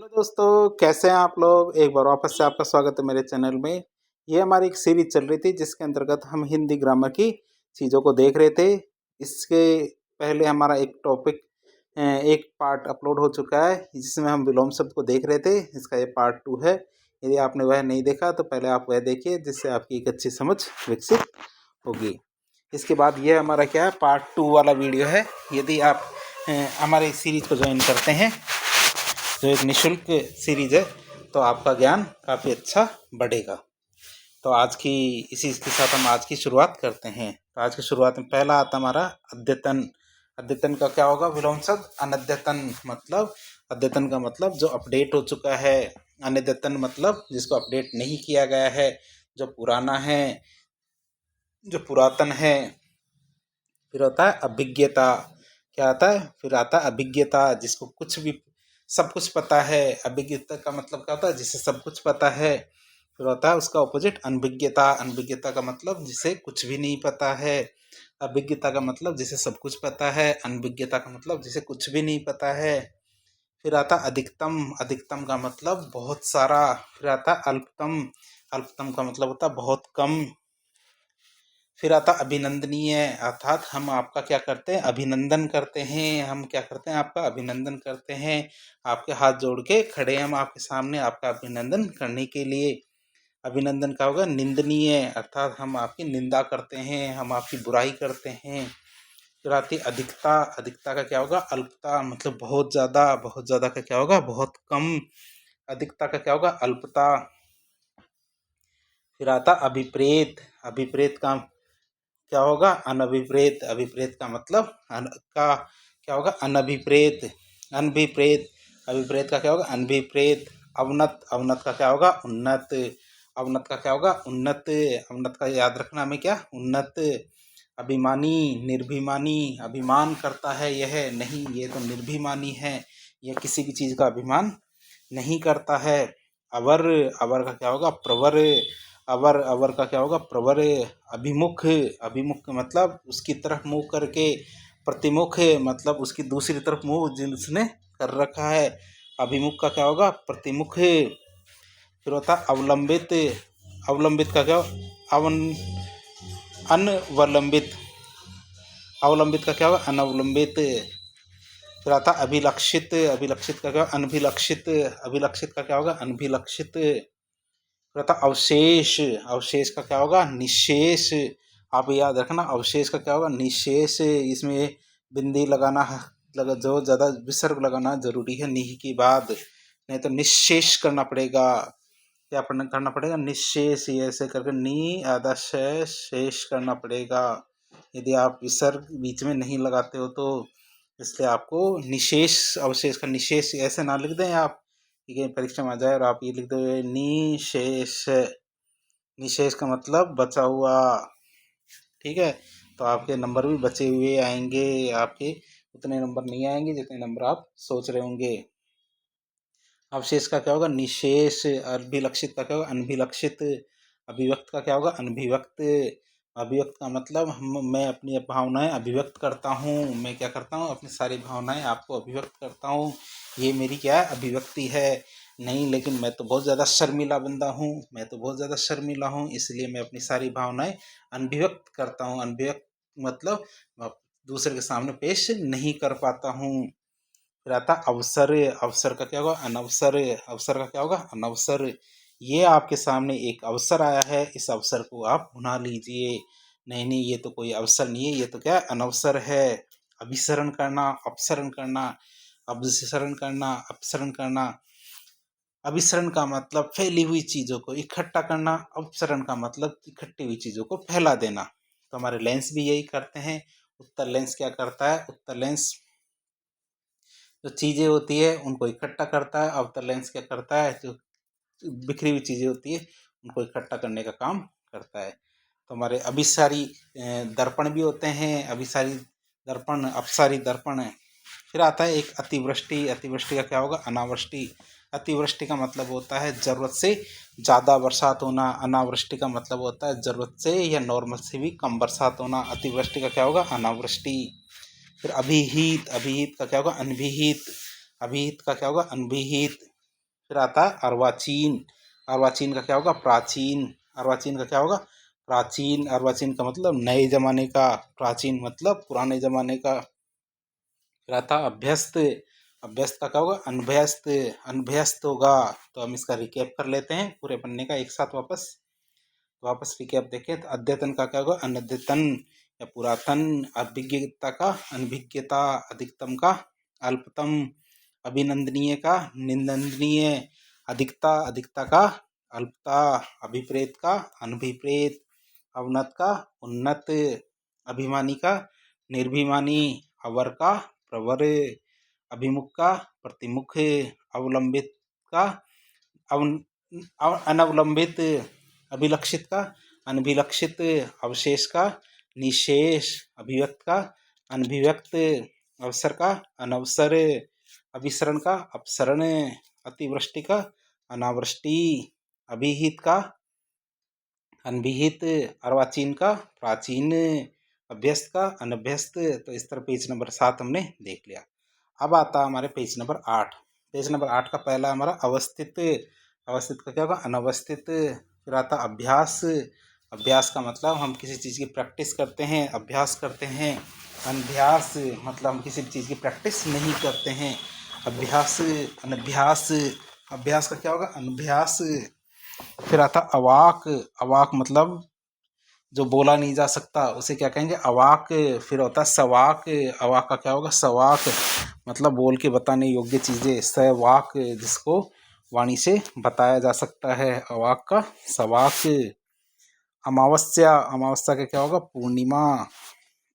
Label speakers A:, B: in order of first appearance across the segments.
A: Hello दोस्तों, कैसे हैं आप लोग। एक बार वापस से आपका स्वागत है मेरे चैनल में। ये हमारी एक सीरीज चल रही थी जिसके अंतर्गत हम हिंदी ग्रामर की चीज़ों को देख रहे थे। इसके पहले हमारा एक पार्ट अपलोड हो चुका है जिसमें हम विलोम शब्द को देख रहे थे। इसका ये पार्ट 2 है। यदि आपने वह नहीं देखा तो पहले आप वह देखिए, जिससे आपकी एक अच्छी समझ विकसित होगी। इसके बाद ये हमारा क्या है, पार्ट 2 वाला वीडियो है। यदि आप हमारे इस सीरीज को ज्वाइन करते हैं, जो एक निःशुल्क सीरीज है, तो आपका ज्ञान काफ़ी अच्छा बढ़ेगा। तो आज की इसी के साथ हम आज की शुरुआत करते हैं। तो आज की शुरुआत में पहला आता हमारा अद्यतन। अद्यतन का क्या होगा, विलोम शब्द अनद्यतन। मतलब अद्यतन का मतलब जो अपडेट हो चुका है, अनद्यतन मतलब जिसको अपडेट नहीं किया गया है, जो पुराना है, जो पुरातन है। फिर होता है अभिज्ञता। क्या आता है, फिर आता है अभिज्ञता, जिसको कुछ भी सब कुछ पता है। अभिज्ञता का मतलब क्या होता है, जिसे सब कुछ पता है। फिर होता है उसका ऑपोजिट अनभिज्ञता। अनभिज्ञता का मतलब जिसे कुछ भी नहीं पता है। अभिज्ञता का मतलब जिसे सब कुछ पता है। अनभिज्ञता का मतलब जिसे कुछ भी नहीं पता है। फिर आता अधिकतम। अधिकतम का मतलब बहुत सारा। फिर आता अल्पतम। अल्पतम का मतलब होता है बहुत कम। फिर आता अभिनंदनीय, अर्थात हम आपका क्या करते हैं, अभिनंदन करते हैं। हम क्या करते हैं, आपका अभिनंदन करते हैं। आपके हाथ जोड़ के खड़े हैं हम आपके सामने आपका अभिनंदन करने के लिए। अभिनंदन का होगा निंदनीय, अर्थात हम आपकी निंदा करते हैं, हम आपकी बुराई करते हैं। फिर आती अधिकता। अधिकता का क्या होगा, अल्पता, मतलब बहुत ज़्यादा। बहुत ज़्यादा का क्या होगा, बहुत कम। अधिकता का क्या होगा, अल्पता। फिर आता अभिप्रेत। अभिप्रेत का क्या होगा, अनभिप्रेत। अभिप्रेत का मतलब का क्या होगा, अनभिप्रेत। अनभिप्रेत। अभिप्रेत का क्या होगा, अनभिप्रेत। अवनत। अवनत का क्या होगा, उन्नत। अवनत का क्या होगा, उन्नत। अवनत का याद रखना हमें, क्या, उन्नत। अभिमानी। निर्भिमानी, अभिमान करता है यह, नहीं, ये तो निर्भिमानी है, यह किसी भी चीज़ का अभिमान नहीं करता है। अवर। अवर का क्या होगा, प्रवर। अवर। अवर का क्या होगा, प्रवर। अभिमुख। अभिमुख का मतलब उसकी तरफ मुंह करके। प्रतिमुख मतलब उसकी दूसरी तरफ मुंह जिसने कर रखा है। अभिमुख का क्या होगा, प्रतिमुख। फिर होता है अवलंबित। अवलंबित का क्या, अवन अनवलंबित। अवलंबित का क्या होगा, अनवलंबित। फिर आता अभिलक्षित। अभिलक्षित का क्या, अनभिलक्षित। अभिलक्षित का क्या होगा, अनभिलक्षित। फिर आता अवशेष। अवशेष का क्या होगा, निशेष। आप याद रखना, अवशेष का क्या होगा, निशेष। इसमें बिंदी लगाना लगा, जो ज़्यादा विसर्ग लगाना जरूरी है निह की बाद, नहीं तो निशेष करना पड़ेगा। क्या करना पड़ेगा, निशेष। ऐसे करके नी आधा शेष करना पड़ेगा। यदि आप विसर्ग बीच में नहीं लगाते हो तो इसलिए आपको निशेष, अवशेष का निशेष ऐसे ना लिख दें आप, ठीक है, परीक्षा में आ जाए और आप ये लिख दो निशेष। निशेष का मतलब बचा हुआ, ठीक है। तो आपके नंबर भी बचे हुए आएंगे, आपके उतने नंबर नहीं आएंगे जितने नंबर आप सोच रहे होंगे। अवशेष का क्या होगा, निशेष। अभिलक्षित का क्या होगा, अनभिलक्षित। अभिव्यक्त का क्या होगा, अनभिव्यक्त। अभिव्यक्त का मतलब मैं अपनी भावनाएं अभिव्यक्त करता हूँ। मैं क्या करता हूँ, अपनी सारी भावनाएं आपको अभिव्यक्त करता हूँ। ये मेरी क्या है, अभिव्यक्ति है। नहीं, लेकिन मैं तो बहुत ज़्यादा शर्मीला बंदा हूँ, मैं तो बहुत ज़्यादा शर्मीला हूँ, इसलिए मैं अपनी सारी भावनाएं अनभिव्यक्त करता हूँ। अनभिव्यक्त मतलब दूसरे के सामने पेश नहीं कर पाता हूँ। फिर आता अवसर। अवसर का क्या होगा, अनवसर। अवसर का क्या होगा, अनवसर। ये आपके सामने एक अवसर आया है, इस अवसर को आप भुना लीजिए। नहीं नहीं, ये तो कोई अवसर नहीं है, ये तो क्या है, अनवसर है। अभिसरण करना, अपसरण करना। अभिसरण करना, अपसरण करना। अभिसरण का मतलब फैली हुई चीज़ों को इकट्ठा करना। अपसरण का मतलब इकट्ठी हुई चीज़ों को फैला देना। तो हमारे लेंस भी यही करते हैं। उत्तर लेंस क्या करता है, उत्तर लेंस जो चीज़ें होती है उनको इकट्ठा करता है। अवतर लेंस क्या करता है, जो बिखरी हुई चीज़ें होती है उनको इकट्ठा करने का काम करता है। तो हमारे अभिसारी दर्पण भी होते हैं, अभिसारी दर्पण, अपसारी दर्पण है। फिर आता है एक अतिवृष्टि। अतिवृष्टि का क्या होगा, अनावृष्टि। अतिवृष्टि का मतलब होता है ज़रूरत से ज़्यादा बरसात होना। अनावृष्टि का मतलब होता है ज़रूरत से या नॉर्मल से भी कम बरसात होना। अतिवृष्टि का क्या होगा, अनावृष्टि। फिर अभिहित। अभिहित का क्या होगा, अनभिहित। अभिहित का क्या होगा, अनभिहित। फिर आता है अर्वाचीन। अर्वाचीन का क्या होगा? प्राचीन। अर्वाचीन का क्या होगा? प्राचीन। अर्वाचीन का मतलब नए जमाने का, प्राचीन मतलब पुराने जमाने का। फिर आता है अभ्यस्त। अभ्यस्त का क्या होगा? अनभ्यस्त। अनभ्यस्त होगा। तो हम इसका रिकैप कर लेते हैं पूरे पन्ने का एक साथ वापस रिकैप देखें तो अद्यतन का क्या होगा? अनद्यतन या पुरातन। अभिज्ञता का अनभिज्ञता। अधिकतम का अल्पतम। अभिनंदनीय का निंदनीय। अधिकता का अल्पता। अभिप्रेत का अनभिप्रेत। अवनत का उन्नत। अभिमानी का निर्भिमानी। अवर का प्रवर। अभिमुख का प्रतिमुख। अवलंबित का अनवलंबित। अभिलक्षित का अनभिलक्षित। अवशेष का निशेष। अभिव्यक्त का अनभिव्यक्त। अवसर का अनवसर। अभिसरण का अपसरण। अतिवृष्टि का अनावृष्टि। अभिहित का अनभिहित। अर्वाचीन का प्राचीन। अभ्यस्त का अनभ्यस्त। तो इस तरह पेज नंबर 7 हमने देख लिया। अब आता हमारे पेज नंबर 8। पेज नंबर 8 का पहला हमारा अवस्थित। अवस्थित का क्या होगा? अनवस्थित। फिर आता अभ्यास। अभ्यास का मतलब हम किसी चीज़ की प्रैक्टिस करते हैं, अभ्यास करते हैं। अनभ्यास मतलब हम किसी चीज़ की प्रैक्टिस नहीं करते हैं। अभ्यास। अनभ्यास। अभ्यास का क्या होगा? अनभ्यास। फिर आता अवाक। अवाक मतलब जो बोला नहीं जा सकता उसे क्या कहेंगे? अवाक। फिर होता है सवाक। अवाक का क्या होगा? सवाक मतलब बोल के बताने योग्य चीज़ें। सवाक जिसको वाणी से बताया जा सकता है, अवाक का सवाक। अमावस्या। अमावस्या का क्या होगा? पूर्णिमा।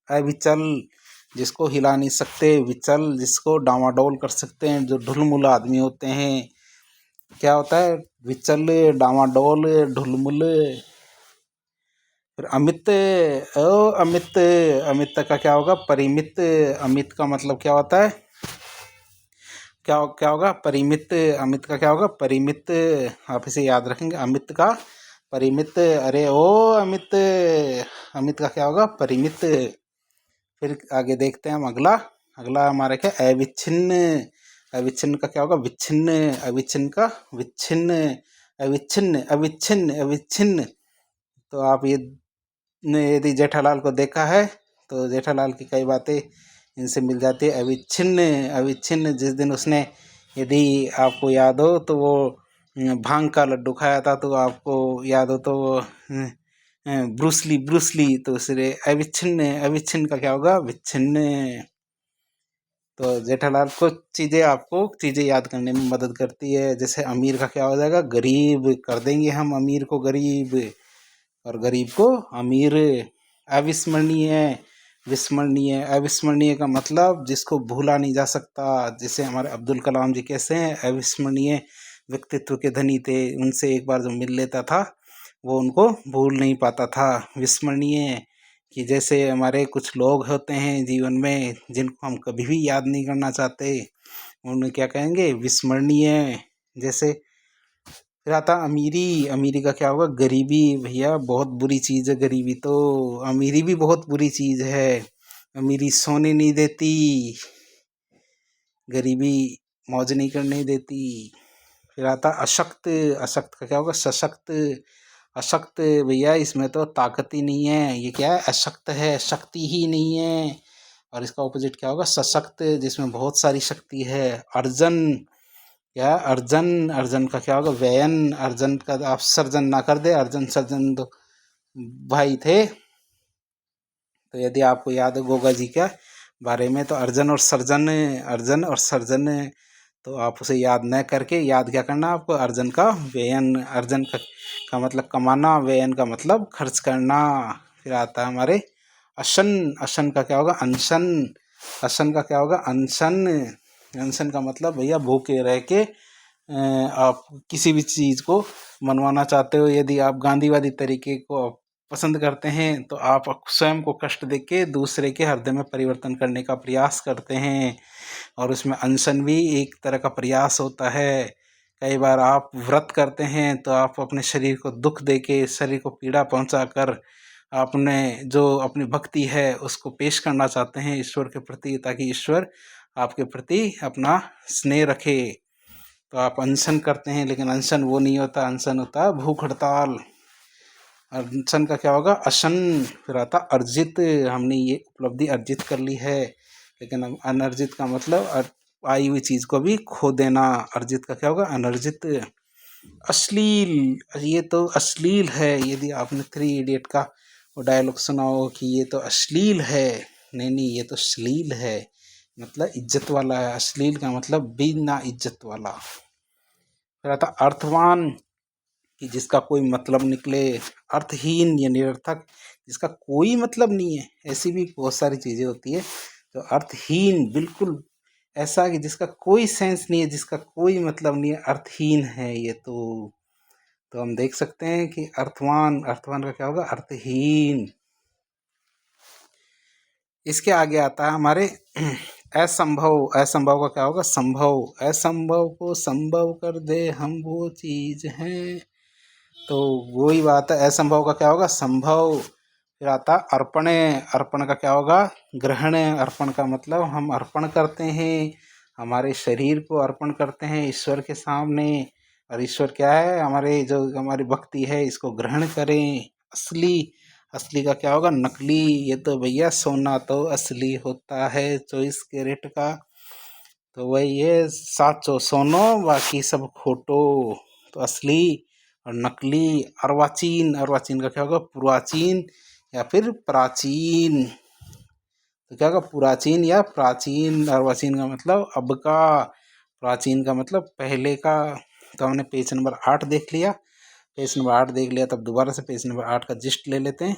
A: अविचल जिसको हिला नहीं सकते। विचल जिसको डामाडोल कर सकते हैं, जो ढुलमुल आदमी होते हैं। क्या होता है? विचल, डामाडोल, ढुलमुल। फिर अमित। अमित। अमित का क्या होगा? परिमित। अमित का मतलब क्या होता है? क्या क्या होगा? परिमित। अमित का क्या होगा? परिमित। आप इसे याद रखेंगे, अमित का परिमित। अरे ओ अमित। अमित का क्या होगा? परिमित। फिर आगे देखते हैं हम अगला। अगला हमारा क्या? अविच्छिन्न। अविच्छिन्न का क्या होगा? विच्छिन्न। अविच्छिन्न का विच्छिन्न। अविच्छिन्न अविच्छिन्न अविच्छिन्न। तो आप ये यदि जेठालाल को देखा है तो जेठालाल की कई बातें इनसे मिल जाती है। अविच्छिन्न। अविच्छिन्न जिस दिन उसने, यदि आपको याद हो तो वो भांग का लड्डू खाया था, तो आपको याद हो तो वो ब्रूसली तो उसने अविच्छिन्न। अविच्छिन्न का क्या होगा? विच्छिन्न। तो जेठालाल को आपको चीज़ें याद करने में मदद करती है। जैसे अमीर का क्या हो जाएगा? गरीब। कर देंगे हम अमीर को गरीब और गरीब को अमीर। अविस्मरणीय। विस्मरणीय। अविस्मरणीय का मतलब जिसको भूला नहीं जा सकता। जैसे हमारे अब्दुल कलाम जी कैसे हैं? अविस्मरणीय व्यक्तित्व के धनी थे। उनसे एक बार जो मिल लेता था वो उनको भूल नहीं पाता था। विस्मरणीय कि जैसे हमारे कुछ लोग होते हैं जीवन में जिनको हम कभी भी याद नहीं करना चाहते, उन्हें क्या कहेंगे? विस्मरणीय। जैसे फिर आता अमीरी। अमीरी का क्या होगा? गरीबी। भैया बहुत बुरी चीज़ है गरीबी, तो अमीरी भी बहुत बुरी चीज़ है। अमीरी सोने नहीं देती, गरीबी मौज नहीं करने देती। फिर आता अशक्त। अशक्त का क्या होगा? सशक्त। अशक्त भैया इसमें तो ताकत ही नहीं है, ये क्या है? अशक्त है, शक्ति ही नहीं है। और इसका ऑपोजिट क्या होगा? सशक्त जिसमें बहुत सारी शक्ति है। अर्जन। क्या? अर्जन। अर्जन का क्या होगा? व्ययन। अर्जन का आप सर्जन ना कर दे, अर्जन सर्जन तो भाई थे। तो यदि आपको याद हो गोगा जी के बारे में तो अर्जन और सर्जन, अर्जन और सर्जन, तो आप उसे याद न करके याद क्या करना आपको? अर्जन का व्ययन। अर्जन का मतलब कमाना, व्ययन का मतलब खर्च करना। फिर आता है हमारे अशन। अशन का क्या होगा? अनशन। अशन का क्या होगा? अनशन। अनशन का मतलब भैया भूखे रह के आप किसी भी चीज़ को मनवाना चाहते हो। यदि आप गांधीवादी तरीके को पसंद करते हैं तो आप स्वयं को कष्ट देके दूसरे के हृदय में परिवर्तन करने का प्रयास करते हैं, और उसमें अनशन भी एक तरह का प्रयास होता है। कई बार आप व्रत करते हैं तो आप अपने शरीर को दुख देके, शरीर को पीड़ा पहुंचाकर आपने जो अपनी भक्ति है उसको पेश करना चाहते हैं ईश्वर के प्रति, ताकि ईश्वर आपके प्रति अपना स्नेह रखे। तो आप अनशन करते हैं, लेकिन अनशन वो नहीं होता, अनशन होता है भूख हड़ताल। अनशन का क्या होगा? अशन। फिर आता अर्जित, हमने ये उपलब्धि अर्जित कर ली है, लेकिन अब अनर्जित का मतलब आई हुई चीज को भी खो देना। अर्जित का क्या होगा? अनर्जित। अश्लील, ये तो अश्लील है। यदि आपने 3 इडियट का वो डायलॉग सुना हो कि ये तो अश्लील है, नहीं नहीं, ये तो श्लील है, मतलब इज्जत वाला है। अश्लील का मतलब बिना इज्जत वाला। फिर आता अर्थवान, कि जिसका कोई मतलब निकले। अर्थहीन या निरर्थक, जिसका कोई मतलब नहीं है। ऐसी भी बहुत सारी चीजें होती है तो अर्थहीन, बिल्कुल ऐसा कि जिसका कोई सेंस नहीं है, जिसका कोई मतलब नहीं है, अर्थहीन है ये तो हम देख सकते हैं कि अर्थवान, अर्थवान का क्या होगा? अर्थहीन। इसके आगे आता है हमारे असंभव। असंभव का क्या होगा? संभव। असंभव को संभव कर दे हम वो चीज हैं, तो वही बात है। असंभव का क्या होगा? संभव। फिर आता अर्पण। अर्पण का क्या होगा? ग्रहण। अर्पण का मतलब हम अर्पण करते हैं, हमारे शरीर को अर्पण करते हैं ईश्वर के सामने। और ईश्वर क्या है? हमारे जो हमारी भक्ति है, इसको ग्रहण करें। असली। असली का क्या होगा? नकली। ये तो भैया सोना तो असली होता है 24 कैरेट का, तो वही है साचो सोनो, बाकी सब खोटो। तो असली और नकली। अर्वाचीन। अर्वाचीन का क्या होगा? पुराचीन या फिर प्राचीन। तो क्या होगा? पुराचीन या प्राचीन। अर्वाचीन का मतलब अब का, प्राचीन का मतलब पहले का। तो हमने पेज नंबर 8 देख लिया। पेज नंबर 8 देख लिया, तब दोबारा से पेज नंबर 8 का जिस्ट ले लेते हैं।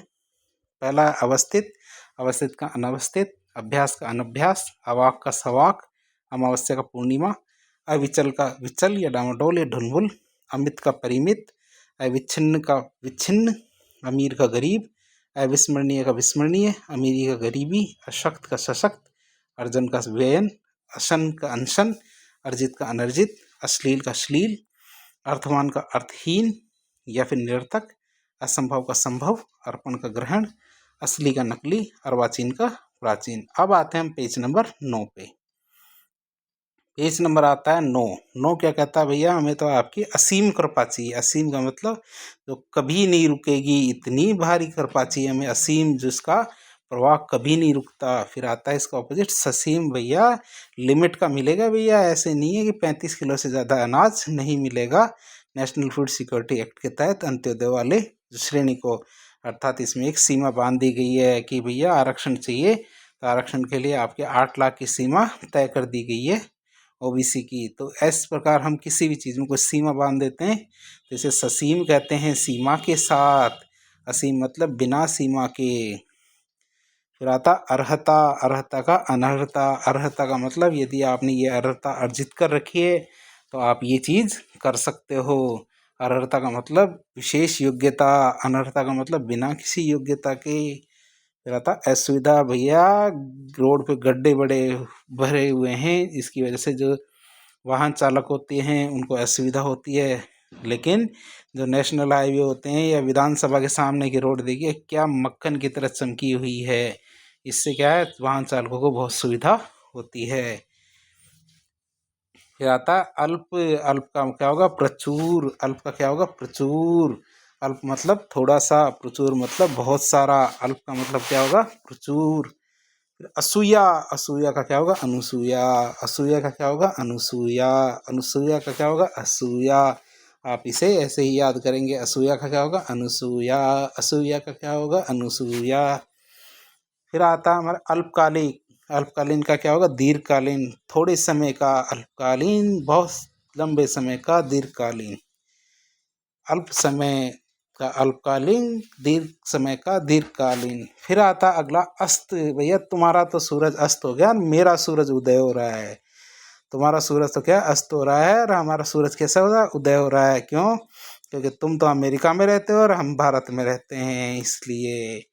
A: पहला अवस्थित, अवस्थित का अनवस्थित, अभ्यास का अनभ्यास, अवाक का सवाक, अमावस्या का पूर्णिमा, अविचल का विचल या डामाडोल या ढुलमुल, अमित का परिमित, अविच्छिन्न का विच्छिन्न, अमीर का गरीब, अविस्मरणीय का विस्मरणीय, अमीरी का गरीबी, अशक्त का सशक्त, अर्जन का व्ययन, अशन का अनशन, अर्जित का अनर्जित, अश्लील का श्लील, अर्थवान का अर्थहीन या फिर निरर्थक, असंभव का संभव, अर्पण का ग्रहण, असली का नकली, अर्वाचीन का प्राचीन। अब आते हैं हम पेज नंबर 9 पे। पेज नंबर आता है 9। 9 क्या कहता है भैया? हमें तो आपकी असीम कृपा चाहिए। असीम का मतलब जो कभी नहीं रुकेगी, इतनी भारी कृपा चाहिए हमें असीम, जिसका प्रवाह कभी नहीं रुकता। फिर आता है इसका ऑपोजिट ससीम। भैया लिमिट का मिलेगा भैया, ऐसे नहीं है कि 35 किलो से ज़्यादा अनाज नहीं मिलेगा। नेशनल फूड सिक्योरिटी एक्ट के तहत अंत्योदय वाले श्रेणी को, अर्थात इसमें एक सीमा बांध दी गई है कि भैया आरक्षण चाहिए, तो आरक्षण के लिए आपके 8 लाख की सीमा तय कर दी गई है ओबीसी की। तो इस प्रकार हम किसी भी चीज़ में कोई सीमा बांध देते हैं तो इसे ससीम कहते हैं, सीमा के साथ। असीम मतलब बिना सीमा के। फिर आता अर्हता। अर्हता का अनर्हता। अर्हता का मतलब यदि आपने ये अर्हता अर्जित कर रखी है तो आप ये चीज़ कर सकते हो। अर्हता का मतलब विशेष योग्यता, अनर्हता का मतलब बिना किसी योग्यता के। फिर आता असुविधा। भैया रोड पे गड्ढे बड़े भरे हुए हैं, इसकी वजह से जो वाहन चालक होते हैं उनको असुविधा होती है, लेकिन जो नेशनल हाईवे होते हैं या विधानसभा के सामने की रोड देखिए क्या मक्खन की तरह चमकी हुई है, इससे क्या है वाहन चालकों को बहुत सुविधा होती है। फिर आता है अल्प। अल्प का क्या होगा? प्रचुर। अल्प का क्या होगा? प्रचुर। अल्प मतलब थोड़ा सा, प्रचुर मतलब बहुत सारा। अल्प का मतलब क्या होगा? प्रचुर। असूया। असूया का क्या होगा? अनुसूया। असूया का क्या होगा? अनुसूया। अनुसूया का क्या होगा? असूया। आप इसे ऐसे ही याद करेंगे। असूया का क्या होगा? अनुसूया। असूया का क्या होगा? अनुसूया। फिर आता है हमारा अल्पकालिक। अल्पकालीन का क्या होगा? दीर्घकालीन। थोड़े समय का अल्पकालीन, बहुत लंबे समय का दीर्घकालीन। अल्प समय का अल्पकालीन, दीर्घ समय का दीर्घकालीन। फिर आता अगला अस्त। भैया तुम्हारा तो सूरज अस्त हो गया, मेरा सूरज उदय हो रहा है। तुम्हारा सूरज तो क्या अस्त हो रहा है और हमारा सूरज कैसा हो रहा है? उदय हो रहा है। क्यों? क्योंकि तुम तो अमेरिका में रहते हो और हम भारत में रहते हैं, इसलिए।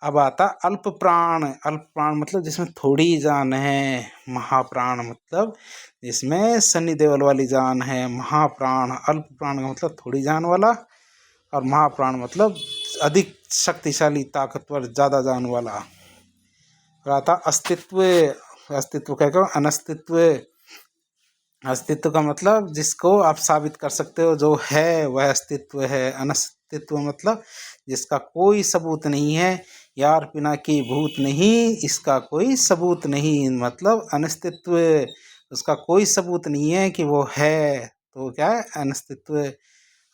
A: अब आता अल्प प्राण। अल्प प्राण मतलब जिसमें थोड़ी जान है। महाप्राण मतलब जिसमें सनी देओल वाली जान है। महाप्राण। अल्प प्राण का मतलब थोड़ी जान वाला, और महाप्राण मतलब अधिक शक्तिशाली, ताकतवर, ज़्यादा जान वाला। फिर आता अस्तित्व। अस्तित्व क्या कहो? अनस्तित्व। अस्तित्व का मतलब जिसको आप साबित कर सकते हो, जो है वह अस्तित्व है। अनस्तित्व मतलब जिसका कोई सबूत नहीं है। यार पिना की भूत नहीं, इसका कोई सबूत नहीं, मतलब अनस्तित्व, उसका कोई सबूत नहीं है कि वो है, तो क्या है, अनस्तित्व।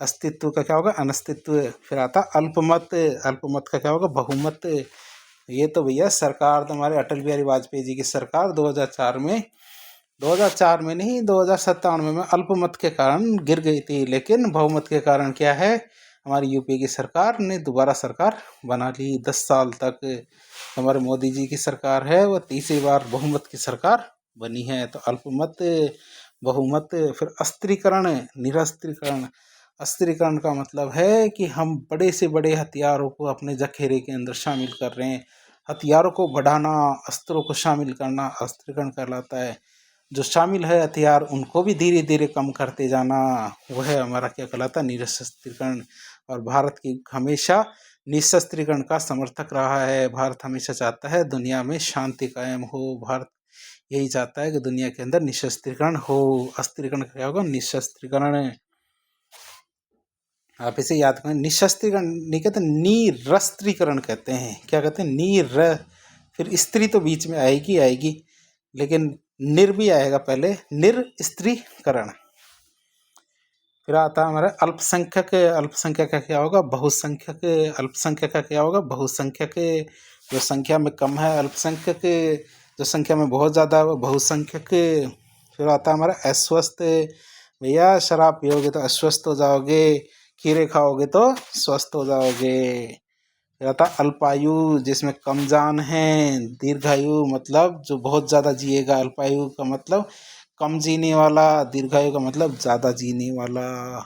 A: अस्तित्व का क्या होगा, अनस्तित्व। फिर आता अल्पमत। अल्पमत का क्या होगा, बहुमत। ये तो भैया सरकार तो हमारे अटल बिहारी वाजपेयी जी की सरकार 2004 में, 2004 में नहीं, 2097 में अल्पमत के कारण गिर गई थी, लेकिन बहुमत के कारण क्या है, हमारी यूपी की सरकार ने दोबारा सरकार बना ली 10 साल तक। हमारे मोदी जी की सरकार है, वो तीसरी बार बहुमत की सरकार बनी है। तो अल्पमत, बहुमत। फिर अस्त्रीकरण, निरस्त्रीकरण। अस्त्रीकरण का मतलब है कि हम बड़े से बड़े हथियारों को अपने जखेरे के अंदर शामिल कर रहे हैं। हथियारों को बढ़ाना, अस्त्रों को शामिल करना अस्त्रीकरण कहलाता है। जो शामिल है हथियार, उनको भी धीरे धीरे कम करते जाना, वह हमारा क्या कहलाता है, निरस्त्रीकरण। और भारत की हमेशा निशस्त्रीकरण का समर्थक रहा है। भारत हमेशा चाहता है दुनिया में शांति कायम हो। भारत यही चाहता है कि दुनिया के अंदर निशस्त्रीकरण हो। अस्त्रीकरण क्या होगा, निशस्त्रीकरण। आप इसे याद करें, निशस्त्रीकरण नहीं कहते, निरस्त्रीकरण कहते हैं। क्या कहते हैं, नीर, फिर स्त्री तो बीच में आएगी आएगी, लेकिन निर भी आएगा पहले, निरस्त्रीकरण। फिर आता है हमारा अल्पसंख्यक। अल्पसंख्यक का क्या होगा, बहुसंख्यक। अल्पसंख्यक का क्या होगा, बहुसंख्यक। जो संख्या में कम है अल्पसंख्यक, जो संख्या में बहुत ज़्यादा है वो बहुसंख्यक। फिर आता है हमारा अस्वस्थ। भैया शराब पियोगे तो अस्वस्थ हो जाओगे, खीरे खाओगे तो स्वस्थ हो जाओगे। फिर आता है अल्पायु, जिसमें कम जान है। दीर्घायु मतलब जो बहुत ज़्यादा जिएगा। अल्पायु का मतलब कम जीने वाला, दीर्घायु का मतलब ज़्यादा जीने वाला।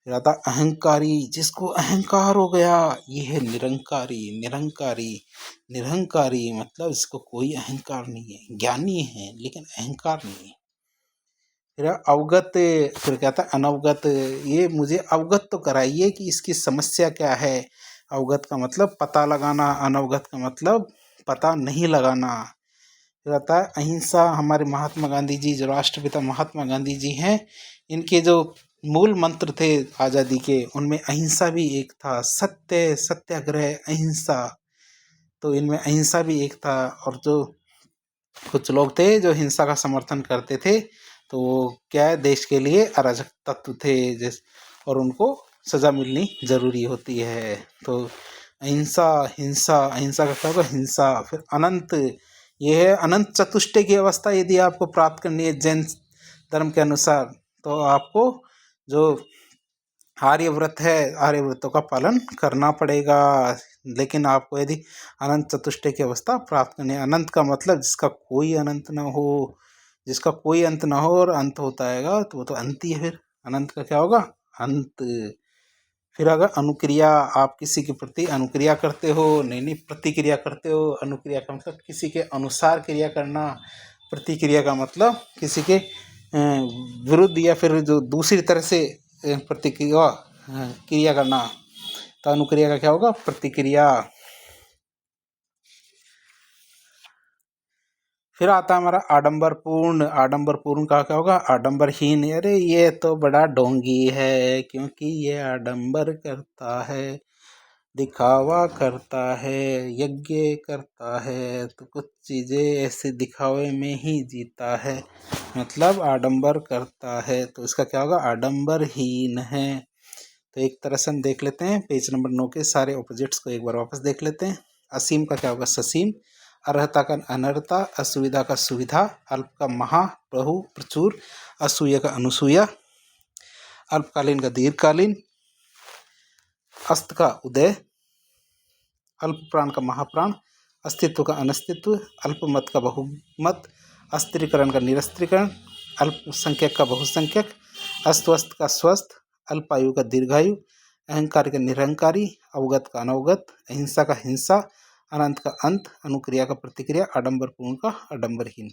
A: फिर आता अहंकारी, जिसको अहंकार हो गया, ये है निरंकारी। निरंकारी, निरहंकारी मतलब इसको कोई अहंकार नहीं है, ज्ञानी है लेकिन अहंकार नहीं है। फिर अवगत। फिर कहता है अनवगत, ये मुझे अवगत तो कराइए कि इसकी समस्या क्या है। अवगत का मतलब पता लगाना, अनवगत का मतलब पता नहीं लगाना। फिर आता है अहिंसा। हमारे महात्मा गांधी जी, जो राष्ट्रपिता महात्मा गांधी जी हैं, इनके जो मूल मंत्र थे आज़ादी के, उनमें अहिंसा भी एक था। सत्य, सत्याग्रह, अहिंसा। तो इनमें अहिंसा भी एक था। और जो कुछ लोग थे जो हिंसा का समर्थन करते थे, तो वो क्या है, देश के लिए अराजक तत्व थे, जिस और उनको सज़ा मिलनी ज़रूरी होती है। तो अहिंसा, हिंसा, अहिंसा का क्या होगा, हिंसा। फिर अनंत, ये है अनंत चतुष्टय की अवस्था। यदि आपको प्राप्त करनी है जैन धर्म के अनुसार, तो आपको जो आर्यव्रत है, आर्यव्रतों का पालन करना पड़ेगा। लेकिन आपको यदि अनंत चतुष्टय की अवस्था प्राप्त करनी है, अनंत का मतलब जिसका कोई अनंत ना हो, जिसका कोई अंत ना हो और अंत होता है तो वो तो अंत ही है। फिर अनंत का क्या होगा, अंत। फिर अगर अनुक्रिया, आप किसी के प्रति अनुक्रिया करते हो, नहीं प्रतिक्रिया करते हो। अनुक्रिया का मतलब किसी के अनुसार क्रिया करना। प्रतिक्रिया का मतलब किसी के विरुद्ध या फिर जो दूसरी तरह से प्रतिक्रिया क्रिया करना। तो अनुक्रिया का क्या होगा, प्रतिक्रिया। फिर आता है हमारा आडंबरपूर्ण। आडंबरपूर्ण का क्या होगा, आडंबरहीन। अरे ये तो बड़ा ढोंगी है, क्योंकि ये आडंबर करता है, दिखावा करता है, यज्ञ करता है, तो कुछ चीज़ें ऐसे दिखावे में ही जीता है, मतलब आडंबर करता है। तो इसका क्या होगा, आडंबरहीन है। तो एक तरह से हम देख लेते हैं पेज नंबर 9 के सारे ऑपोजिट्स को एक बार वापस देख लेते हैं। असीम का क्या होगा, ससीम। अर्हता का अनर्हता, असुविधा का सुविधा, अल्प का महा, बहु, प्रचुर, असूया का अनुसूया, अल्पकालीन का दीर्घकालीन, अस्त का उदय, अल्प प्राण का महाप्राण, अस्तित्व का अनस्तित्व, अल्पमत का बहुमत, अस्त्रीकरण का निरस्त्रीकरण, अल्पसंख्यक का बहुसंख्यक, अस्वस्थ का स्वस्थ, अल्पायु का दीर्घायु, अहंकार का निरहंकारी, अवगत का अनवगत, अहिंसा का हिंसा, अनंत का अंत, अनुक्रिया का प्रतिक्रिया, आडंबरपूर्ण का आडंबरहीन।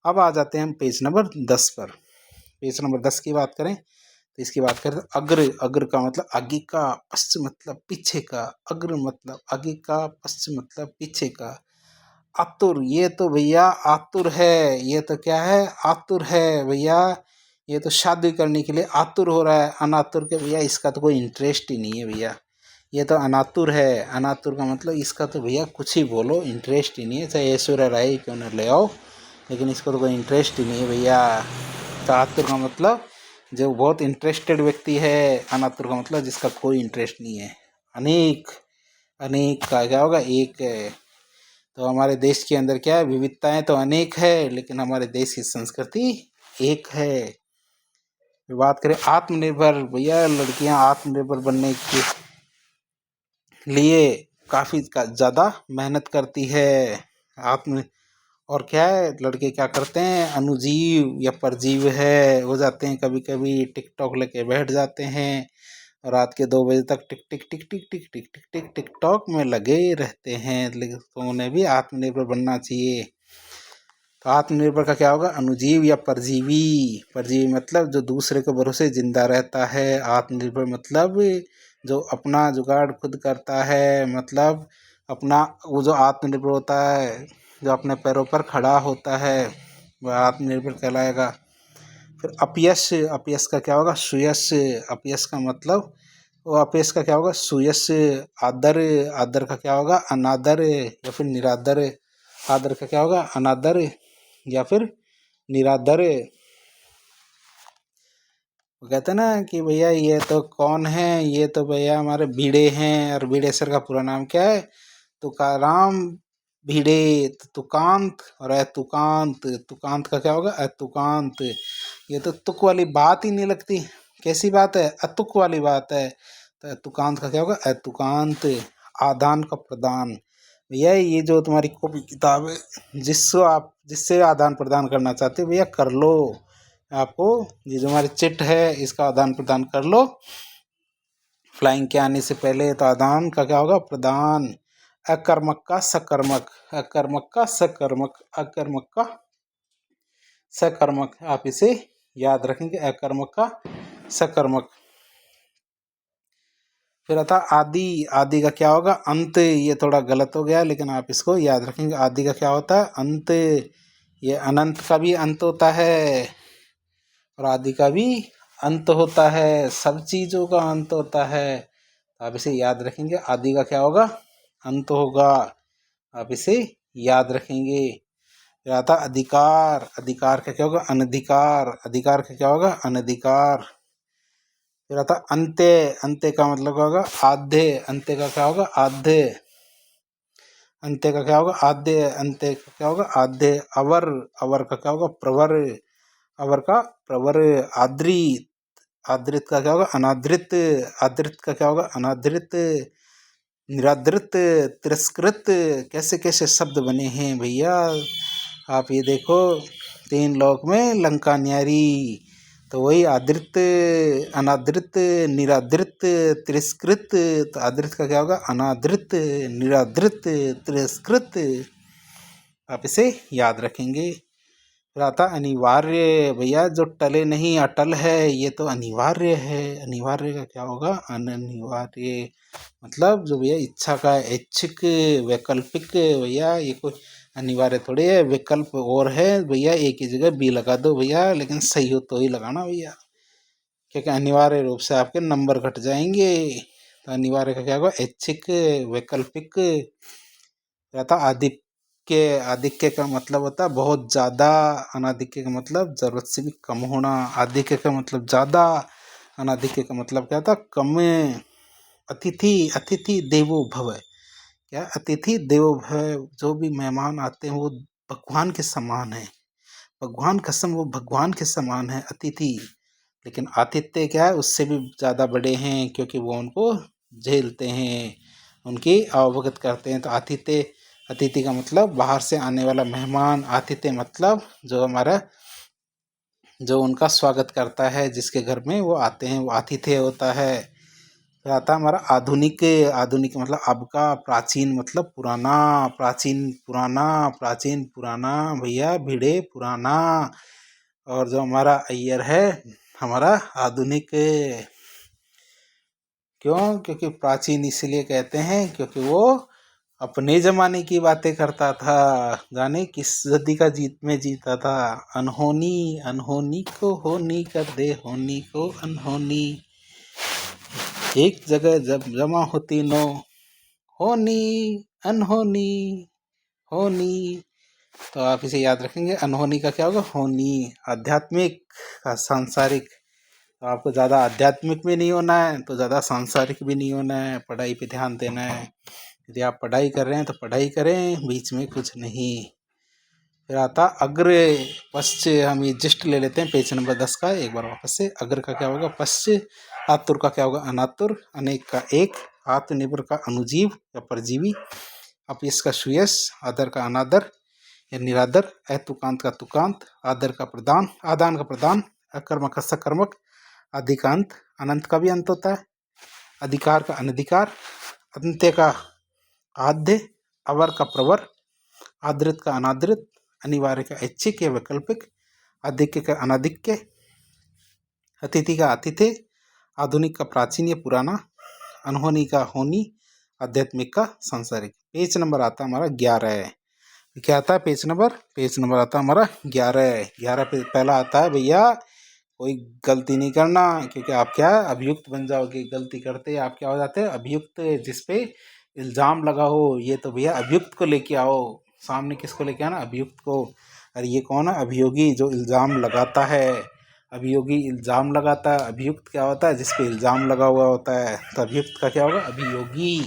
A: अब आ जाते हैं हम पेज नंबर 10 पर। पेज नंबर 10 की बात करें तो इसकी बात करें तो अग्र। अग्र का मतलब आगे का, पश्च मतलब पीछे का। अग्र मतलब आगे का, पश्च मतलब पीछे का। आतुर, ये तो भैया आतुर है, ये तो क्या है, आतुर है भैया, ये तो शादी करने के लिए आतुर हो रहा है। अनातुर के भैया इसका तो कोई इंटरेस्ट ही नहीं है भैया, ये तो अनातुर है। अनातुर का मतलब इसका तो भैया कुछ ही बोलो, इंटरेस्ट ही नहीं है, चाहे ऐश्वर्या राय क्यों न ले आओ, लेकिन इसको तो कोई इंटरेस्ट ही नहीं है भैया। तो आतुर का मतलब जो बहुत इंटरेस्टेड व्यक्ति है, अनातुर का मतलब जिसका कोई इंटरेस्ट नहीं है। अनेक, अनेक का क्या होगा, एक है। तो हमारे देश के अंदर क्या है, विविधताएं तो अनेक है, लेकिन हमारे देश की संस्कृति एक है। बात करें आत्मनिर्भर, भैया लड़कियां आत्मनिर्भर बनने के लिए काफ़ी ज़्यादा मेहनत करती है। आत्म और क्या है, लड़के क्या करते हैं, अनुजीव या परजीव है हो जाते हैं, कभी कभी टिकटॉक लेके बैठ जाते हैं, रात के 2 बजे तक टिक टिक टिक टिक टिक टिक टिक टिक टिकटॉक में लगे रहते हैं। लेकिन तो उन्हें भी आत्मनिर्भर बनना चाहिए। तो आत्मनिर्भर का क्या होगा, अनुजीव या परजीवी। परजीवी मतलब जो दूसरे के भरोसे जिंदा रहता है। आत्मनिर्भर मतलब जो अपना जुगाड़ खुद करता है, मतलब अपना वो जो आत्मनिर्भर होता है, जो अपने पैरों पर खड़ा होता है, वह आत्मनिर्भर कहलाएगा। फिर अपयश, अपयश का क्या होगा, सुयश। अपयश का मतलब वो अपयश का क्या होगा, सुयश। आदर, आदर का क्या होगा, अनादर या फिर निरादर। आदर का क्या होगा, अनादर या फिर निरादर। वो कहते हैं ना कि भैया ये तो कौन है, ये तो भैया हमारे भिड़े हैं। और भिड़े सर का पूरा नाम क्या है, तुकाराम भिड़े। तुकांत और अतुकांत, तुकांत का क्या होगा, अतुकांत। ये तो तुक वाली बात ही नहीं लगती, कैसी बात है, अतुक वाली बात है। तो अतुकांत का क्या होगा, अतुकांत। आदान का प्रदान, भैया ये जो तुम्हारी कॉपी किताब है, जिससे आदान प्रदान करना चाहते हो भैया कर लो। आपको ये जो हमारी चिट है इसका आदान प्रदान कर लो। फ्लाइंग के आने से पहले तो आदान का क्या होगा, प्रदान। अकर्मक का सकर्मक, अकर्मक का सकर्मक, अकर्मक का सकर्मक, आप इसे याद रखेंगे, अकर्मक का सकर्मक। फिर आता आदि, आदि का क्या होगा, अंत। ये थोड़ा गलत हो गया लेकिन आप इसको याद रखेंगे। आदि का क्या होता है, अंत। ये अनंत का भी अंत होता है और आदि का भी अंत होता है, सब चीज़ों का अंत होता है। आप इसे याद रखेंगे, आदि का क्या होगा, अंत होगा, आप इसे याद रखेंगे। फिर आता अधिकार, अधिकार का क्या होगा, अनधिकार। अधिकार का क्या होगा, अनधिकार। फिर आता अंत्य, अंत्य का मतलब होगा आद्य। अंत्य का क्या होगा, आद्य। अंत्य का क्या होगा, आद्य। अंत्य का क्या होगा, आद्य। अवर, अवर का क्या होगा, प्रवर। अवर का प्रवर। आद्रित, आद्रित का क्या होगा, अनादृत। आदृत का क्या होगा, अनादृत। निरादृत, तिरस्कृत, कैसे कैसे शब्द बने हैं भैया। आप ये देखो, 3 लोक में लंका न्यारी, तो वही आदृत, अनादृत, निरादृत, तिरस्कृत। तो आदृत का क्या होगा, अनादृत, निरादृत, तिरस्कृत। आप इसे याद रखेंगे। फिर आता अनिवार्य, भैया जो टले नहीं अटल है ये तो अनिवार्य है। अनिवार्य का क्या होगा, अनिवार्य मतलब जो भैया इच्छा का, ऐच्छिक, वैकल्पिक। भैया ये कोई अनिवार्य थोड़ी है, विकल्प और है भैया, एक ही जगह बी लगा दो भैया, लेकिन सही हो तो ही लगाना भैया, क्योंकि अनिवार्य रूप से आपके नंबर घट जाएंगे। तो अनिवार्य का क्या होगा, ऐच्छिक, वैकल्पिक। रहता आधिक्य, आधिक्य का मतलब होता है बहुत ज़्यादा। अनाधिक्य का मतलब ज़रूरत से भी कम होना। आधिक्य का मतलब ज़्यादा, अनाधिक्य का मतलब क्या था, कम। अतिथि, अतिथि देवो भव, क्या, अतिथि देवो भव, जो भी मेहमान आते हैं वो भगवान के समान है। भगवान कसम, वो भगवान के समान है अतिथि। लेकिन आतिथ्य क्या है, उससे भी ज़्यादा बड़े हैं, क्योंकि वो उनको झेलते हैं, उनकी अवगत करते हैं। तो आतिथ्य, अतिथि का मतलब बाहर से आने वाला मेहमान। आतिथ्य मतलब जो हमारा, जो उनका स्वागत करता है, जिसके घर में वो आते हैं, वो आतिथ्य होता है। फिर आता है हमारा आधुनिक, आधुनिक मतलब अब का। प्राचीन मतलब पुराना, प्राचीन पुराना, प्राचीन पुराना भैया, भिड़े पुराना। और जो हमारा अय्यर है, हमारा आधुनिक। क्यों, क्योंकि प्राचीन इसलिए कहते हैं क्योंकि वो अपने जमाने की बातें करता था, जाने किस सदी का जीत में जीता था। अनहोनी अनहोनी को होनी कर दे, होनी को अनहोनी, एक जगह जब जमा होती नो, होनी अनहोनी होनी। तो आप इसे याद रखेंगे, अनहोनी का क्या होगा, होनी। आध्यात्मिक का सांसारिक, तो आपको ज़्यादा आध्यात्मिक भी नहीं होना है तो ज़्यादा सांसारिक भी नहीं होना है, पढ़ाई पे ध्यान देना है। यदि आप पढ़ाई कर रहे हैं तो पढ़ाई करें, बीच में कुछ नहीं। फिर आता अग्र पश्च, हम ये जस्ट ले लेते हैं पेज नंबर 10 का एक बार वापस से। अग्र का क्या होगा, पश्च। आतुर का क्या होगा, अनातुर। अनेक का एक। आत्मनिर्भर का अनुजीव या परजीवी। अपयश का सुयश। आदर का अनादर या निरादर। अतुकांत का तुकांत। आदर का प्रदान, आदान का प्रदान। अकर्मक का सकर्मक। अधिकांत, अनंत का भी अंत होता है। अधिकार का अनधिकार। अंत्य का आद्य। अवर का प्रवर। आदृत का अनादृत। अनिवार्य का ऐच्छिक या वैकल्पिक। आधिक्य का अनाधिक्य। अतिथि का आतिथ्य। आधुनिक का प्राचीन या पुराना। अनहोनी का होनी। आध्यात्मिक का सांसारिक। पेज नंबर आता हमारा 11। क्या आता है पेज नंबर आता है हमारा 11। 11 पे पहला आता है, भैया कोई गलती नहीं करना, क्योंकि आप क्या अभियुक्त बन जाओगे। गलती करते आप क्या हो जाते हैं, अभियुक्त। जिसपे इल्जाम लगा हो, ये तो भैया अभियुक्त को लेके आओ सामने। किसको लेके आना, अभियुक्त को। अरे ये कौन है, अभियोगी, जो इल्जाम लगाता है। अभियोगी इल्जाम लगाता है, अभियुक्त क्या होता है, जिसपे इल्जाम लगा हुआ होता है। तो अभियुक्त का क्या होगा, अभियोगी।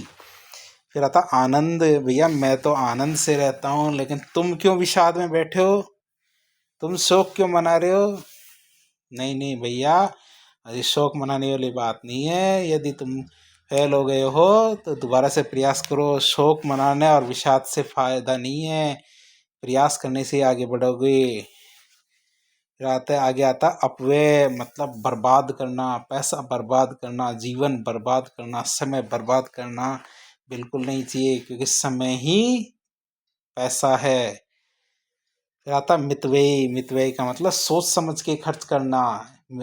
A: फिर आता आनंद, भैया मैं तो आनंद से रहता हूँ, लेकिन तुम क्यों विषाद में बैठे हो, तुम शोक क्यों मना रहे हो। नहीं नहीं भैया, अरे शोक मनाने वाली बात नहीं है। यदि तुम फेल हो गए हो तो दोबारा से प्रयास करो। शोक मनाने और विषाद से फायदा नहीं है, प्रयास करने से आगे बढ़ोगे। फिर आता है, आगे आता अपव्यय, मतलब बर्बाद करना, पैसा बर्बाद करना, जीवन बर्बाद करना, समय बर्बाद करना बिल्कुल नहीं चाहिए, क्योंकि समय ही पैसा है। फिर आता मितव्ययी। मितव्ययी का मतलब सोच समझ के खर्च करना।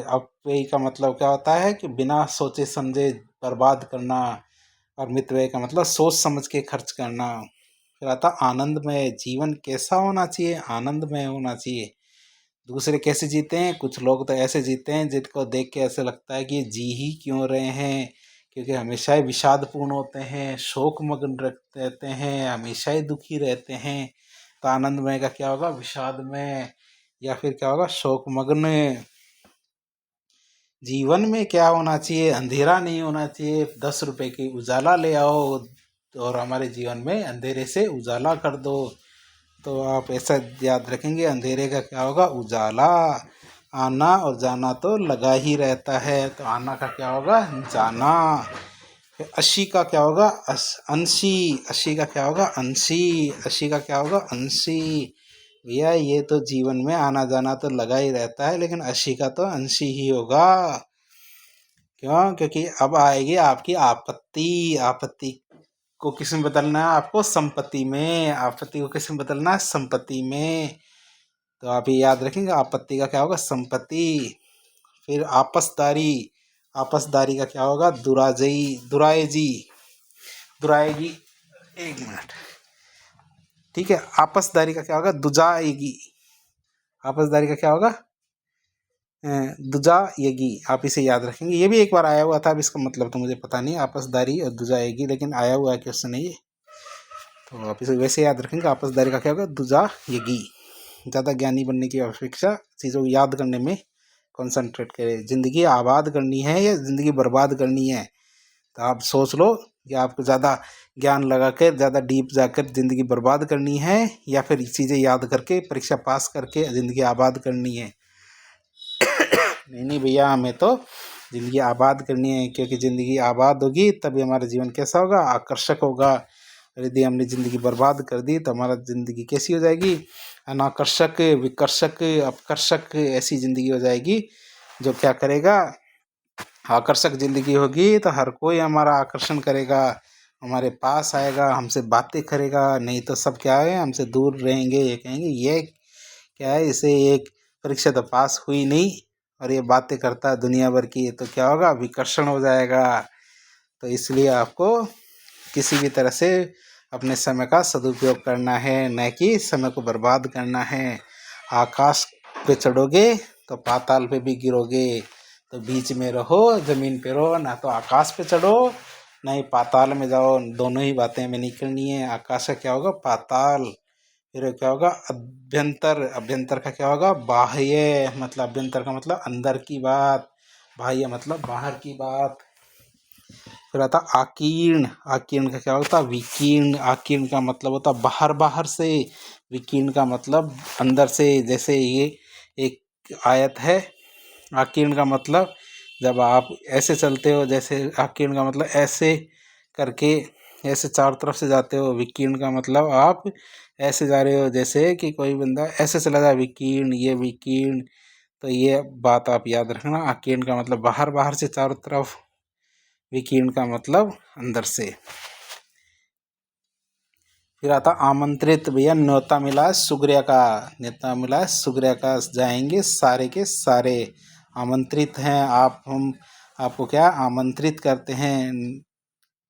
A: अपव्ययी का मतलब क्या होता है कि बिना सोचे समझे बर्बाद करना। और मितव्ययी का मतलब सोच समझ के खर्च करना। फिर आता आनंदमय। जीवन कैसा होना चाहिए, आनंदमय होना चाहिए। दूसरे कैसे जीते हैं, कुछ लोग तो ऐसे जीते हैं जिनको देख के ऐसे लगता है कि जी ही क्यों रहे हैं, क्योंकि हमेशा ही विषादपूर्ण होते हैं, शोकमग्न रहते हैं, हमेशा ही दुखी रहते हैं। तो आनंदमय का क्या होगा, विषाद में, या फिर क्या होगा, शोकमग्न। जीवन में क्या होना चाहिए, अंधेरा नहीं होना चाहिए। 10 रुपए की उजाला ले आओ और हमारे जीवन में अंधेरे से उजाला कर दो। तो आप ऐसा याद रखेंगे, अंधेरे का क्या होगा, उजाला। आना और जाना तो लगा ही रहता है, तो आना का क्या होगा, जाना। फिर 80 का क्या होगा, अंशी। 80 का क्या होगा, अंशी। 80 का क्या होगा, अंशी। भैया ये तो जीवन में आना जाना तो लगा ही रहता है, लेकिन 80 का तो अंशी ही होगा। क्यों, क्योंकि अब आएगी आपकी आपत्ति। आपत्ति को किस में बदलना है आपको, संपत्ति में। आपत्ति को किस में बदलना है, संपत्ति में। तो आप ये याद रखेंगे, आपत्ति का क्या होगा, संपत्ति। फिर आपसदारी। आपसदारी का क्या होगा, दुराजयी, दुरायजी, दुराएगी। एक मिनट, ठीक है। आपसदारी का क्या होगा, दुजाएगी। आपसदारी का क्या होगा, दुजाएगी। आप इसे याद रखेंगे, ये भी एक बार आया हुआ था, अब इसका मतलब तो मुझे पता नहीं, आपसदारी और दुजाएगी, लेकिन आया हुआ है क्वेश्चन है ये। तो आप इसे वैसे याद रखेंगे, आपसदारी का क्या होगा, दुजाएगी। ज़्यादा ज्ञानी बनने की अपेक्षा चीज़ों को याद करने में कंसंट्रेट करें। ज़िंदगी आबाद करनी है या ज़िंदगी बर्बाद करनी है, तो आप सोच लो कि आपको ज़्यादा ज्ञान लगा कर, ज़्यादा डीप जाकर ज़िंदगी बर्बाद करनी है, या फिर चीज़ें याद करके परीक्षा पास करके ज़िंदगी आबाद करनी है। नहीं नहीं भैया, हमें तो ज़िंदगी आबाद करनी है, क्योंकि ज़िंदगी आबाद होगी तभी हमारा जीवन कैसा होगा, आकर्षक होगा। यदि हमने ज़िंदगी बर्बाद कर दी तो हमारा ज़िंदगी कैसी हो जाएगी, अनाकर्षक, विकर्षक, अपकर्षक, ऐसी ज़िंदगी हो जाएगी जो क्या करेगा, आकर्षक ज़िंदगी होगी तो हर कोई हमारा आकर्षण करेगा, हमारे पास आएगा, हमसे बातें करेगा। नहीं तो सब क्या है, हमसे दूर रहेंगे, ये कहेंगे ये क्या है, इसे एक परीक्षा तो पास हुई नहीं और ये बातें करता है दुनिया भर की, तो क्या होगा, विकर्षण हो जाएगा। तो इसलिए आपको किसी भी तरह से अपने समय का सदुपयोग करना है, न कि समय को बर्बाद करना है। आकाश पे चढ़ोगे तो पाताल पे भी गिरोगे, तो बीच में रहो, जमीन पे रहो, ना तो आकाश पे चढ़ो ना ही पाताल में जाओ। दोनों ही बातें हमें नहीं करनी है। आकाश का क्या होगा? पाताल। फिर क्या होगा? अभ्यंतर। अभ्यंतर का क्या होगा? बाह्य। मतलब अभ्यंतर का मतलब अंदर की बात, बाह्य मतलब बाहर की बात। फिर आता आकीर्ण। आकीर्ण का क्या होता? विकीर्ण। आकीर्ण का मतलब होता बाहर बाहर से, विकीर्ण का मतलब अंदर से। जैसे ये एक आयत है, आकीर्ण का मतलब जब आप ऐसे चलते हो, जैसे आकीर्ण का मतलब ऐसे करके ऐसे चारों तरफ से जाते हो। विकीर्ण का मतलब आप ऐसे जा रहे हो, जैसे कि कोई बंदा ऐसे चला जाए, विकीर्ण। ये विकीर्ण। तो ये बात आप याद रखना। आकीर्ण का मतलब बाहर बाहर से, चारों तरफ। विकीर्ण का मतलब अंदर से। फिर आता आमंत्रित। भैया न्योता मिला है सुग्रिया का, न्योता मिला है सुग्रिया का, जाएंगे सारे के सारे। आमंत्रित हैं आप, हम आपको क्या आमंत्रित करते हैं।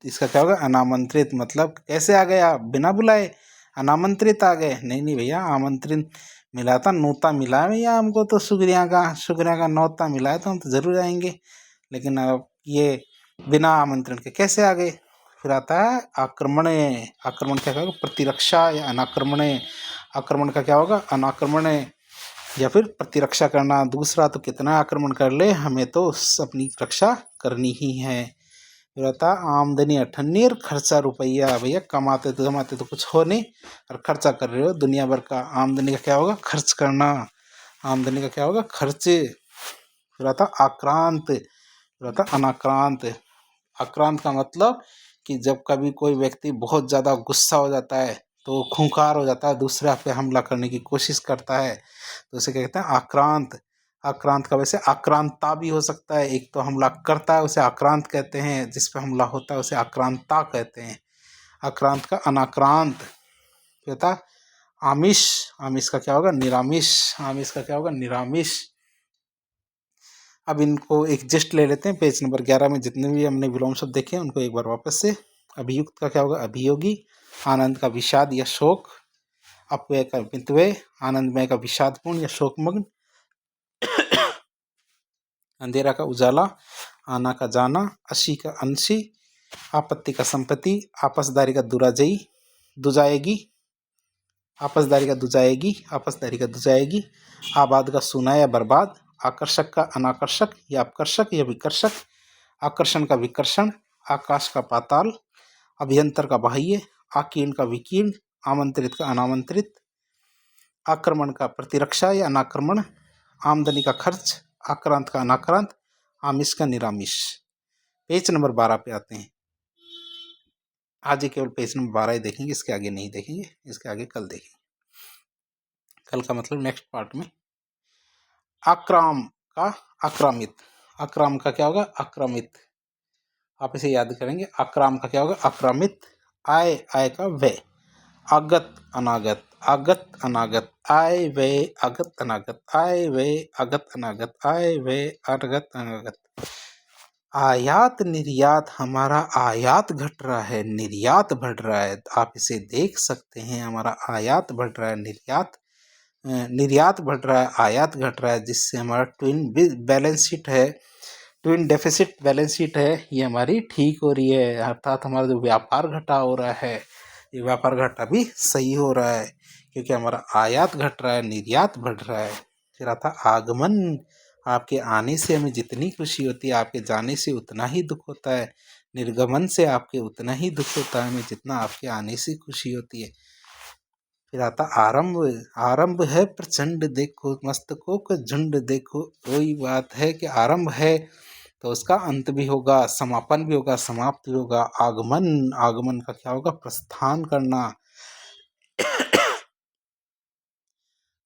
A: इसका क्या होगा? अनामंत्रित। मतलब कैसे आ गए आप? बिना बुलाए अनामंत्रित आ गए? नहीं नहीं भैया, आमंत्रित मिला था, न्योता मिला है भैया हमको तो सुग्रिया का न्योता मिला है, तो हम तो जरूर आएंगे। लेकिन अब ये बिना आमंत्रण के कैसे आ गए? फिर आता है आक्रमण। आक्रमण क्या होगा? प्रतिरक्षा या अनाक्रमण। आक्रमण का क्या होगा? अनाक्रमण या फिर प्रतिरक्षा करना। दूसरा तो कितना आक्रमण कर ले, हमें तो अपनी रक्षा करनी ही है। फिर आता आमदनी अठन्नी और खर्चा रुपया। भैया कमाते तो कुछ हो नहीं, और खर्चा कर रहे हो दुनिया भर का। आमदनी का क्या होगा? खर्च करना। आमदनी का क्या होगा? खर्च। फिर आता आक्रांत। फिर आता अनाक्रांत। आक्रांत का मतलब कि जब कभी कोई व्यक्ति बहुत ज़्यादा गुस्सा हो जाता है, तो खूंखार हो जाता है, दूसरे पे हमला करने की कोशिश करता है, तो उसे क्या कहते हैं? आक्रांत। आक्रांत का वैसे आक्रांता भी हो सकता है। एक तो हमला करता है उसे आक्रांत कहते हैं, जिस पे हमला होता है उसे आक्रांता कहते हैं। आक्रांत का अनाक्रांत। कहता आमिष। आमिष का क्या होगा? निरामिष। आमिष का क्या होगा? निरामिष। अब इनको एक जस्ट ले लेते हैं। पेज नंबर 11 में जितने भी हमने विलोम शब्द देखे हैं उनको एक बार वापस से। अभियुक्त का क्या होगा? अभियोगी। आनंद का विषाद या शोक। अपव्यय का मितव्यय। आनंदमय का विषादपूर्ण या शोकमग्न। अंधेरा का उजाला। आना का जाना। अशी का अंशी। आपत्ति का संपत्ति। आपसदारी का दुराजयी दुजाएगी। आपसदारी का दुजाएगी। आपसदारी का दुजाएगी। आबाद का सुना या बर्बाद। आकर्षक का अनाकर्षक या अपकर्षक या विकर्षक। आकर्षण का विकर्षण। आकाश का पाताल। अभ्यंतर का बाह्य। आकीर्ण का विकीर्ण। आमंत्रित का अनामंत्रित। आक्रमण का प्रतिरक्षा या अनाक्रमण। आमदनी का खर्च। आक्रांत का अनाक्रांत। आमिष का निरामिष। पेज नंबर 12 पे आते हैं। आज ही केवल पेज नंबर 12 ही देखेंगे, इसके आगे नहीं देखेंगे। इसके आगे कल देखेंगे। कल का मतलब नेक्स्ट पार्ट में। आक्राम का आक्रामित। आक्राम का क्या होगा? आक्रामित। आप इसे याद करेंगे। आक्राम का क्या होगा? आक्रामित। आय। आय का व्यय। आगत अनागत। आगत अनागत। आय व्यय आगत अनागत। आय व्यय आगत अनागत। आय व्यय आगत अनागत। आयात निर्यात। हमारा आयात घट रहा है, निर्यात बढ़ रहा है। आप इसे देख सकते हैं। हमारा आयात बढ़ रहा है, निर्यात बढ़ रहा है, आयात घट रहा है, जिससे हमारा ट्विन बैलेंस शीट है, ट्विन डेफिसिट बैलेंस शीट है, ये हमारी ठीक हो रही है। अर्थात हमारा जो व्यापार घटा हो रहा है, ये व्यापार घाटा भी सही हो रहा है, क्योंकि हमारा आयात घट रहा है, निर्यात बढ़ रहा है। फिर आता आगमन। आपके आने से हमें जितनी खुशी होती है, आपके जाने से उतना ही दुख होता है। निर्गमन से आपके उतना ही दुख होता है हमें, जितना आपके आने से खुशी होती है। फिर आता आरंभ। आरंभ है प्रचंड, देखो मस्तकों का झुंड देखो। वही बात है कि आरंभ है तो उसका अंत भी होगा, समापन भी होगा, समाप्त भी होगा। आगमन। आगमन का क्या होगा? प्रस्थान करना।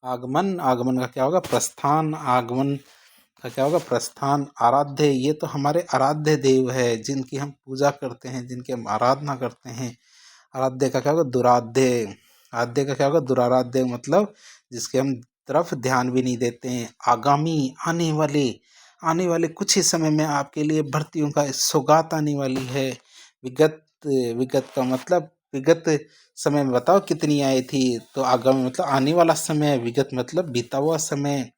A: आगमन। आगमन का क्या होगा? प्रस्थान। आगमन का क्या होगा? प्रस्थान। आराध्य। ये तो हमारे आराध्य देव है, जिनकी हम पूजा करते हैं, जिनकी हम आराधना करते हैं। आराध्य का क्या होगा? दुराध्य। आद्य का क्या होगा? दुराराध्य, मतलब जिसके हम तरफ ध्यान भी नहीं देते हैं। आगामी। आने वाले। आने वाले कुछ ही समय में आपके लिए भर्तियों का सौगात आने वाली है। विगत। विगत का मतलब विगत समय में बताओ कितनी आई थी। तो आगामी मतलब आने वाला समय, विगत मतलब बीता हुआ समय।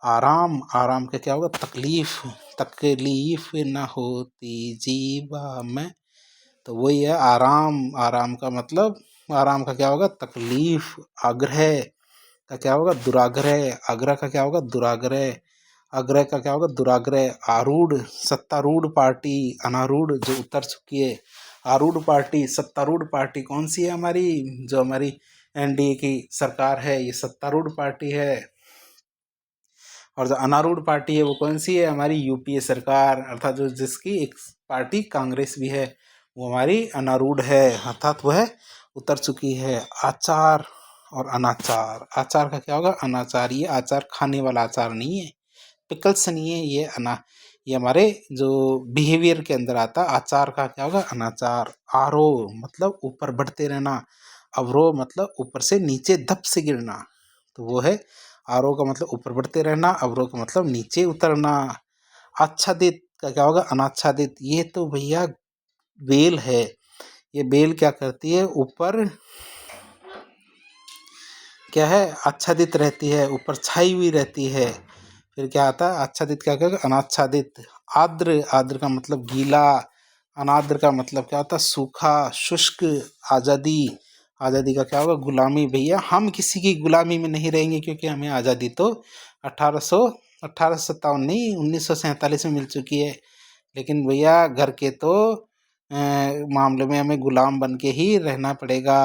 A: आराम, आराम का क्या होगा, तकलीफ, तकलीफ न होती जीवा में, तो वही है आराम। आराम का मतलब, आराम का क्या होगा, तकलीफ। आग्रह का क्या होगा, दुराग्रह। आग्रह का क्या होगा, दुराग्रह। आग्रह का क्या होगा, दुराग्रह। आरूढ़, सत्तारूढ़ पार्टी। अनारूढ़ जो उतर चुकी है। आरूढ़ पार्टी, सत्तारूढ़ पार्टी कौन सी है हमारी, जो हमारी एनडीए की सरकार है, ये सत्तारूढ़ पार्टी है। और जो अनारूढ़ पार्टी है वो कौन सी है, हमारी यूपीए सरकार, अर्थात जो जिसकी एक पार्टी कांग्रेस भी है, वो हमारी अनारूढ़ है, अर्थात वह उतर चुकी है। आचार और अनाचार। आचार का क्या होगा, अनाचार। ये आचार खाने वाला आचार नहीं है, पिकल्स नहीं है, ये हमारे जो बिहेवियर के अंदर आता। आचार का क्या होगा, अनाचार। आरोह मतलब ऊपर बढ़ते रहना, अवरोह मतलब ऊपर से नीचे धप से गिरना, तो वो है आरोह का मतलब ऊपर बढ़ते रहना, अवरोह का मतलब नीचे उतरना। आच्छादित का क्या होगा, अनाच्छादित। ये तो भैया बेल है, ये बेल क्या करती है, ऊपर क्या है, आच्छादित रहती है, ऊपर छाई हुई रहती है। फिर क्या आता है, आच्छादित क्या कहेगा, अनाच्छादित। आर्द्र, आर्द्र का मतलब गीला। अनाद्र का मतलब क्या होता है, सूखा, शुष्क। आज़ादी, आज़ादी का क्या होगा, गुलामी। भैया हम किसी की गुलामी में नहीं रहेंगे, क्योंकि हमें आज़ादी तो 1857 नहीं, 1947 में मिल चुकी है। लेकिन भैया घर के तो मामले में हमें गुलाम बन के ही रहना पड़ेगा,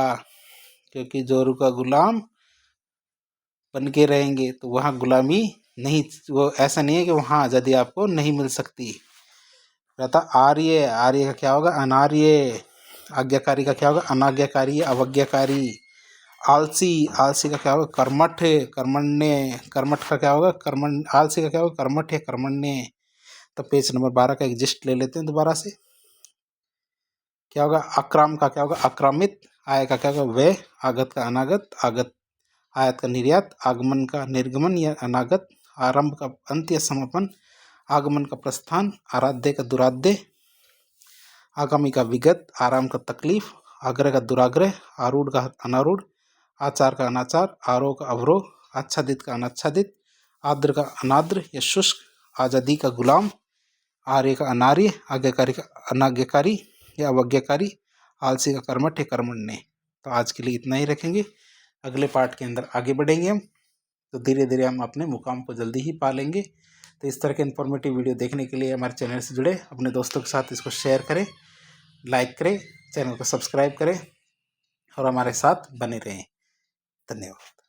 A: क्योंकि जोरू का गुलाम बन के रहेंगे तो वहाँ गुलामी नहीं, वो ऐसा नहीं है कि वहाँ आज़ादी आपको नहीं मिल सकती। रहता आर्य, आर्य का क्या होगा, अनार्य। आज्ञाकारी का क्या होगा, अनाज्ञाकारी, अवज्ञाकारी। आलसी, आलसी का क्या होगा, कर्मठ, कर्मण्य। कर्मठ का क्या होगा, आलसी का क्या होगा, कर्मठ या कर्मण्य। तो पेज नंबर 12 का एग्जिस्ट ले लेते हैं दोबारा से। क्या होगा, अक्राम का क्या होगा, अक्रामित। आय का क्या होगा, व्यय। आगत का अनागत, आगत आयात का निर्यात। आगमन का निर्गमन या अनागत। आरंभ का अंत या समापन। आगमन का प्रस्थान। आराध्य का दुराध्य। आगामी का विगत। आराम का तकलीफ। आग्रह का दुराग्रह। आरूढ़ का अनारूढ़। आचार का अनाचार। आरोह का अवरोह। आच्छादित का अनाच्छादित। आर्द्र का अनाद्र या शुष्क। आज़ादी का गुलाम। आर्य का अनार्य। आज्ञाकारी का अनाज्ञाकारी या अवज्ञाकारी। आलसी का कर्मठ या कर्मण्य। तो आज के लिए इतना ही रखेंगे, अगले पार्ट के अंदर आगे बढ़ेंगे हम, तो धीरे धीरे हम अपने मुकाम को जल्दी ही पा लेंगे। तो इस तरह के इन्फॉर्मेटिव वीडियो देखने के लिए हमारे चैनल से जुड़े, अपने दोस्तों के साथ इसको शेयर करें, लाइक करें, चैनल को सब्सक्राइब करें और हमारे साथ बने रहें। धन्यवाद।